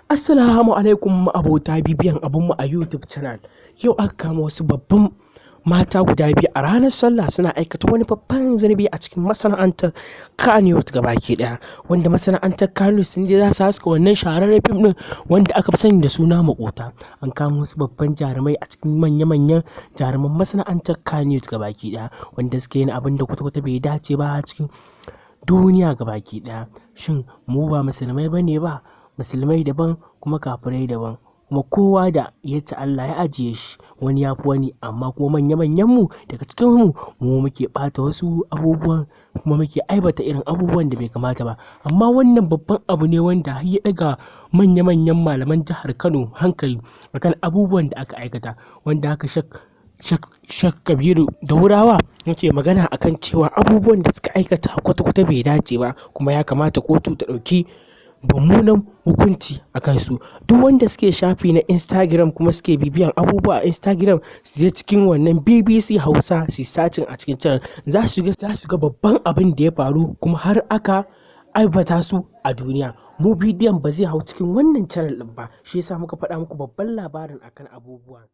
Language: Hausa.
Assalamu alaikum abota bibiyan abunmu a YouTube channel. Yau aka kama wasu babban mata guda biyu a ranar sallah suna aikata wani babban zunubi a cikin masana'antar Kannywood gabaki daya. Wanda masana'antar Kannywood sun je za su haska wannan shahararren fim din wanda aka fi sani da suna Makota. An kama wasu babban jarumai a cikin manya-manyan jaruman masana'antar Kannywood gabaki daya wanda suke yin abin da kwata-kwata bai dace ba a cikin duniya gabaki daya. Shin mu ba musulmai bane ba? Musulmai daban kuma kafirai daban, kuma kowa da yacce Allah ya ajiye shi, wani ya fi wani, amma kuma manya-manyan mu daga cikin mu muke ɓata wasu abubuwan kuma muke aibata irin abubuwan da bai kamata ba. Amma wannan babban abu ne wanda har ya ɗaga manya-manyan malaman jihar Kano hankali akan abubuwan da aka aikata, wanda haka Shak Kabiru Daurawa yake magana akan cewa abubuwan da suka aikata kwata-kwata bai dace ba, kuma ya kamata kotu ta ɗauki mummunan hukunci a kansu. Duk wanda suke shafi na Instagram kuma suke bibiyan abubuwa a Instagram su je cikin wannan BBC Hausa su sacin a cikin channel, za su ga babban abin da ya faru kuma har aka aibata su a duniya. Mu bidiyon ba zai hau cikin wannan channel din ba, shi yasa muka faɗa muku babban labarin akan abubuwa.